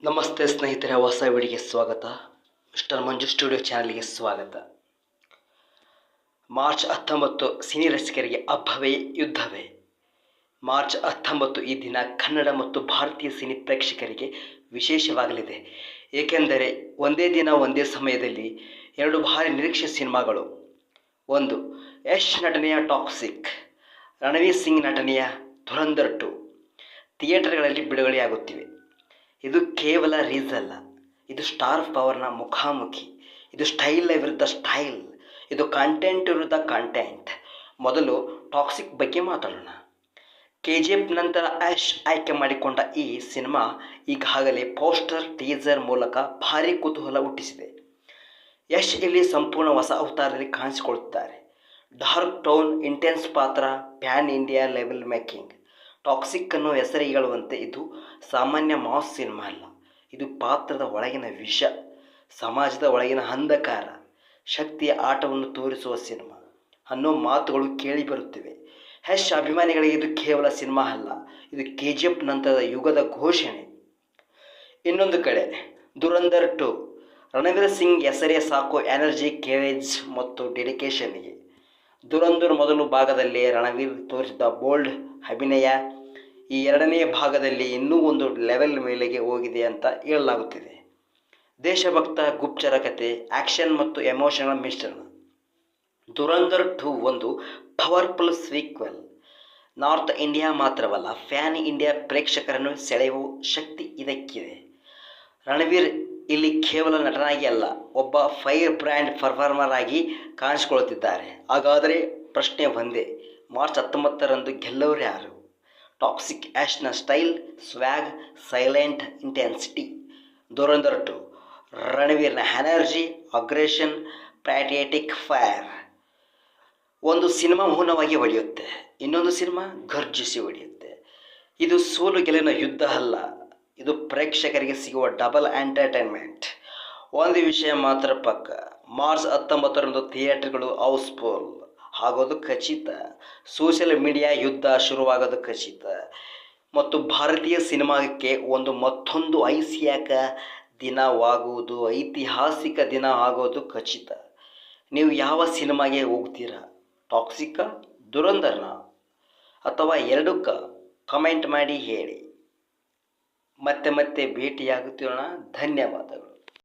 ನಮಸ್ತೆ ಸ್ನೇಹಿತರೆ, ಹೊಸ ವಿಡಿಯೋಗೆ ಸ್ವಾಗತ. ಮಿಸ್ಟರ್ ಮಂಜು ಸ್ಟುಡಿಯೋ ಚಾನಲ್ಗೆ ಸ್ವಾಗತ. ಮಾರ್ಚ್ 19 ಸಿನಿ ರಸಿಕರಿಗೆ ಹಬ್ಬವೇ ಯುದ್ಧವೇ. ಮಾರ್ಚ್ 19 ಈ ದಿನ ಕನ್ನಡ ಮತ್ತು ಭಾರತೀಯ ಸಿನಿ ಪ್ರೇಕ್ಷಕರಿಗೆ ವಿಶೇಷವಾಗಲಿದೆ. ಏಕೆಂದರೆ ಒಂದೇ ದಿನ ಒಂದೇ ಸಮಯದಲ್ಲಿ ಎರಡು ಭಾರಿ ನಿರೀಕ್ಷೆ ಸಿನಿಮಾಗಳು. ಒಂದು, ಯಶ್ ನಟನೆಯ ಟಾಕ್ಸಿಕ್, ರಣವೀರ್ ಸಿಂಗ್ ನಟನೆಯ ಧುರಂಧರ್ 2 ಥಿಯೇಟರ್ಗಳಲ್ಲಿ ಬಿಡುಗಡೆಯಾಗುತ್ತಿವೆ. ಇದು ಕೇವಲ ರೀಸ್ ಅಲ್ಲ, ಇದು ಸ್ಟಾರ್ ಪವರ್ನ ಮುಖಾಮುಖಿ. ಇದು ಸ್ಟೈಲ್ ವಿರುದ್ಧ ಸ್ಟೈಲ್, ಇದು ಕಾಂಟೆಂಟ್ ವಿರುದ್ಧ ಕಾಂಟೆಂಟ್. ಮೊದಲು ಟಾಕ್ಸಿಕ್ ಬಗ್ಗೆ ಮಾತಾಡೋಣ. KGF ನಂತರ ಯಶ್ ಆಯ್ಕೆ ಮಾಡಿಕೊಂಡ ಈ ಸಿನಿಮಾ ಈಗಾಗಲೇ ಪೋಸ್ಟರ್, ಟೀಸರ್ ಮೂಲಕ ಭಾರೀ ಕುತೂಹಲ ಹುಟ್ಟಿಸಿದೆ. ಯಶ್ ಇಲ್ಲಿ ಸಂಪೂರ್ಣ ಹೊಸ ಅವತಾರದಲ್ಲಿ ಕಾಣಿಸಿಕೊಳ್ಳುತ್ತಾರೆ. ಡಾರ್ಕ್ ಟೋನ್, ಇಂಟೆನ್ಸ್ ಪಾತ್ರ, PAN India level making. Toxic ಅನ್ನೋ ಹೆಸರಿಗಳುವಂತೆ ಇದು ಸಾಮಾನ್ಯ ಮಾಸ್ ಸಿನಿಮಾ ಅಲ್ಲ. ಇದು ಪಾತ್ರದ ಒಳಗಿನ ವಿಷ, ಸಮಾಜದ ಒಳಗಿನ ಅಂಧಕಾರ, ಶಕ್ತಿಯ ಆಟವನ್ನು ತೋರಿಸುವ ಸಿನಿಮಾ ಅನ್ನೋ ಮಾತುಗಳು ಕೇಳಿ ಬರುತ್ತಿವೆ. ಯಶ್ ಅಭಿಮಾನಿಗಳಿಗೆ ಇದು ಕೇವಲ ಸಿನಿಮಾ ಅಲ್ಲ, ಇದು KGF ನಂತರದ ಯುಗದ ಘೋಷಣೆ. ಇನ್ನೊಂದು ಕಡೆ ಧುರಂಧರ್ 2, ರಣವೀರ್ ಸಿಂಗ್ ಹೆಸರೇ ಸಾಕು ಎನರ್ಜಿ, ಕೇರೇಜ್ ಮತ್ತು ಡೆಡಿಕೇಶನ್ಗೆ. ಧುರಂಧರ್ ಮೊದಲ ಭಾಗದಲ್ಲಿ ರಣವೀರ್ ತೋರಿಸಿದ ಬೋಲ್ಡ್ ಅಭಿನಯ ಈ ಎರಡನೇ ಭಾಗದಲ್ಲಿ ಇನ್ನೂ ಒಂದು ಲೆವೆಲ್ ಮೇಲೆಗೆ ಹೋಗಿದೆ ಅಂತ ಹೇಳಲಾಗುತ್ತಿದೆ. ದೇಶಭಕ್ತ ಗುಪ್ತಚರ ಕತೆ, ಆ್ಯಕ್ಷನ್ ಮತ್ತು ಎಮೋಷನಲ್ ಮಿಶ್ರಣ. ಧುರಂಧರ್ 2 ಒಂದು ಪವರ್ಫುಲ್ ಸೀಕ್ವೆಲ್. ನಾರ್ತ್ ಇಂಡಿಯಾ ಮಾತ್ರವಲ್ಲ, ಫ್ಯಾನ್ ಇಂಡಿಯಾ ಪ್ರೇಕ್ಷಕರನ್ನು ಸೆಳೆಯುವ ಶಕ್ತಿ ಇದಕ್ಕಿದೆ. ರಣವೀರ್ ಇಲ್ಲಿ ಕೇವಲ ನಟನಾಗಿ ಅಲ್ಲ, ಒಬ್ಬ ಫೈರ್ ಬ್ರ್ಯಾಂಡ್ ಪರ್ಫಾರ್ಮರ್ ಆಗಿ ಕಾಣಿಸಿಕೊಳ್ಳುತ್ತಿದ್ದಾರೆ. ಹಾಗಾದರೆ ಪ್ರಶ್ನೆ ಒಂದೇ, ಮಾರ್ಚ್ 19ರಂದು ಗೆಲ್ಲವರು ಯಾರು? ಟಾಕ್ಸಿಕ್ ಯಶ್ನ style, swag, silent intensity. Dhurandhar 2 ರಣವೀರ್ನ ಎನರ್ಜಿ, ಅಗ್ರೆಷನ್, ಪ್ಯಾಟ್ರಿಯಾಟಿಕ್ ಫೈರ್. ಒಂದು ಸಿನಿಮಾ ಮೌನವಾಗಿ ಹೊಡೆಯುತ್ತೆ, ಇನ್ನೊಂದು ಸಿನಿಮಾ ಗರ್ಜಿಸಿ ಹೊಡೆಯುತ್ತೆ. ಇದು ಸೋಲು ಗೆಲುವಿನ ಯುದ್ಧ ಅಲ್ಲ, ಇದು ಪ್ರೇಕ್ಷಕರಿಗೆ ಸಿಗುವ ಡಬಲ್ ಎಂಟರ್ಟೈನ್ಮೆಂಟ್. ಒಂದು ವಿಷಯ ಮಾತ್ರ ಪಕ್ಕ, ಮಾರ್ಚ್ 19ರಂದು ಥಿಯೇಟರ್ಗಳು ಹೌಸ್ಫುಲ್ ಆಗೋದು ಖಚಿತ. ಸೋಷಿಯಲ್ ಮೀಡಿಯಾ ಯುದ್ಧ ಶುರುವಾಗೋದು ಖಚಿತ. ಮತ್ತು ಭಾರತೀಯ ಸಿನಿಮಾಕ್ಕೆ ಮತ್ತೊಂದು ಐತಿಹಾಸಿಕ ದಿನ ಆಗೋದು ಖಚಿತ. ನೀವು ಯಾವ ಸಿನಿಮಾಗೆ ಹೋಗ್ತೀರಾ? ಟಾಕ್ಸಿಕಾ, ಧುರಂಧರ್ನ, ಅಥವಾ ಎರಡಕ್ಕ? ಕಮೆಂಟ್ ಮಾಡಿ ಹೇಳಿ. ಮತ್ತೆ ಭೇಟಿಯಾಗುತ್ತೀರೋಣ. ಧನ್ಯವಾದಗಳು.